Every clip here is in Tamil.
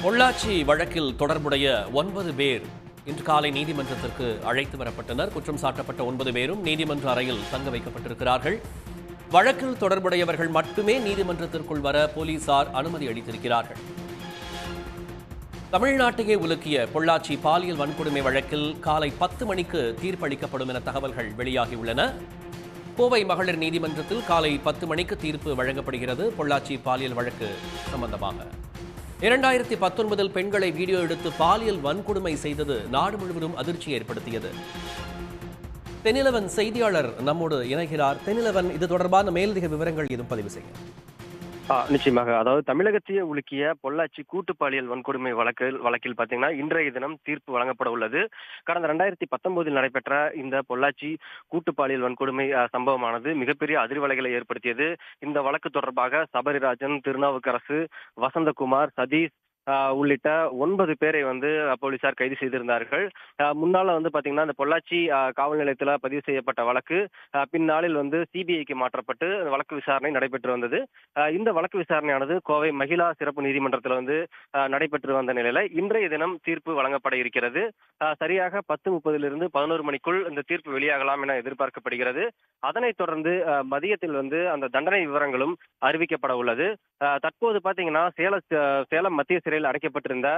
பொள்ளாச்சி வழக்கில் தொடர்புடைய 9 பேர் இன்று காலை நீதிமன்றத்திற்கு அழைத்து வரப்பட்டனர். குற்றம் சாட்டப்பட்ட 9 பேரும் நீதிமன்ற அறையில் தங்க வைக்கப்பட்டிருக்கிறார்கள். வழக்கில் தொடர்புடையவர்கள் மட்டுமே நீதிமன்றத்திற்குள் வர போலீசார் அனுமதி அளித்திருக்கிறார்கள். தமிழ்நாட்டையே உலுக்கிய பொள்ளாச்சி பாலியல் வன்கொடுமை வழக்கில் காலை 10 மணிக்கு தீர்ப்பளிக்கப்படும் என தகவல்கள் வெளியாகியுள்ளன. கோவை மகளிர் நீதிமன்றத்தில் காலை 10 மணிக்கு தீர்ப்பு வழங்கப்படுகிறது. பொள்ளாச்சி பாலியல் வழக்கு சம்பந்தமாக 2019 பெண்களை வீடியோ எடுத்து பாலியல் வன்கொடுமை செய்தது நாடு முழுவதும் அதிர்ச்சி ஏற்படுத்தியது. தென்னிலவன் செய்தியாளர் நம்மோடு இணைகிறார். தென்னிலவன், இது தொடர்பான மேலதிக விவரங்கள் எதுவும் பதிவு செய்ய? நிச்சயமாக. அதாவது தமிழகத்தையே உலுக்கிய பொள்ளாச்சி கூட்டு பாலியல் வன்கொடுமை வழக்கில் பாத்தீங்கன்னா இன்றைய தினம் தீர்ப்பு வழங்கப்பட உள்ளது. கடந்த 2019 நடைபெற்ற இந்த பொள்ளாச்சி கூட்டு பாலியல் வன்கொடுமை சம்பவமானது மிகப்பெரிய அதிர்வலைகளை ஏற்படுத்தியது. இந்த வழக்கு தொடர்பாக சபரிராஜன், திருநாவுக்கரசு, வசந்தகுமார், சதீஷ் உள்ளிட்ட 9 பேரை போலீசார் கைது செய்திருந்தார்கள். முன்னால பாத்தீங்கன்னா இந்த பொள்ளாச்சி காவல் நிலையத்துல பதிவு செய்யப்பட்ட வழக்கு பின்னாளில் சிபிஐக்கு மாற்றப்பட்டு வழக்கு விசாரணை நடைபெற்று வந்தது. இந்த வழக்கு விசாரணையானது கோவை மகிழா சிறப்பு நீதிமன்றத்தில் நடைபெற்று வந்த நிலையில இன்றைய தினம் தீர்ப்பு வழங்கப்பட இருக்கிறது. சரியாக 10:30 11 மணிக்குள் இந்த தீர்ப்பு வெளியாகலாம் என எதிர்பார்க்கப்படுகிறது. அதனைத் தொடர்ந்து மதியத்தில் அந்த தண்டனை விவரங்களும் அறிவிக்கப்பட உள்ளது. தற்போது பாத்தீங்கன்னா சேலம் மத்திய சிறையில் அடைக்கப்பட்டிருந்த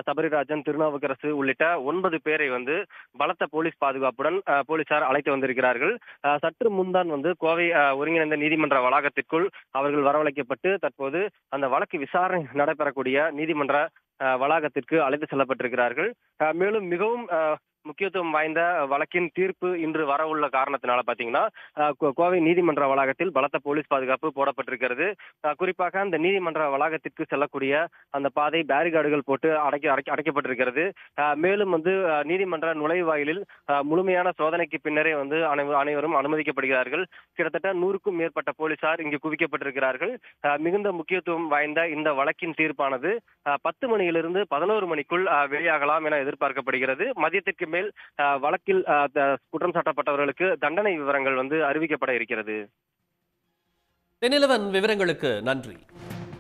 சபரிராஜன், திருநாவுக்கரசு உள்ளிட்ட 9 பேரை பலத்த போலீஸ் பாதுகாப்புடன் போலீசார் அழைத்து வந்திருக்கிறார்கள். சற்று முன்தான் கோவை ஒருங்கிணைந்த நீதிமன்ற வளாகத்திற்குள் அவர்கள் வரவழைக்கப்பட்டு தற்போது அந்த வழக்கு விசாரணை நடைபெறக்கூடிய நீதிமன்ற வளாகத்திற்கு அழைத்து செல்லப்பட்டிருக்கிறார்கள். மேலும் மிகவும் முக்கியத்துவம் வாய்ந்த வழக்கின் தீர்ப்பு இன்று வர உள்ள காரணத்தினால பாத்தீங்கன்னா கோவை நீதிமன்ற வளாகத்தில் பலத்த போலீஸ் பாதுகாப்பு போடப்பட்டிருக்கிறது. குறிப்பாக அந்த நீதிமன்ற வளாகத்திற்கு செல்லக்கூடிய அந்த பாதை பேரிகார்டுகள் போட்டு அடைக்கப்பட்டிருக்கிறது. மேலும் நீதிமன்ற நுழைவாயிலில் முழுமையான சோதனைக்கு பின்னரே அனைவரும் அனுமதிக்கப்படுகிறார்கள். கிட்டத்தட்ட 100க்கும் மேற்பட்ட போலீசார் இங்கு குவிக்கப்பட்டிருக்கிறார்கள். மிகுந்த முக்கியத்துவம் வாய்ந்த இந்த வழக்கின் தீர்ப்பானது 10 மணியிலிருந்து 11 மணிக்குள் வெளியாகலாம் என எதிர்பார்க்கப்படுகிறது. மதியத்திற்கு மேல் வழக்கில் குற்றம் சாட்டப்பட்டவர்களுக்கு தண்டனை விவரங்கள் அறிவிக்கப்பட இருக்கிறது. தென்னிலவன், விவரங்களுக்கு நன்றி.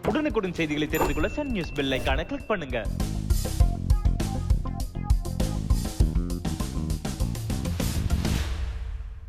உடனுக்குடன் செய்திகளை தெரிந்து கொள்ள சன் நியூஸ் பெல் ஐகானை கிளிக் பண்ணுங்க.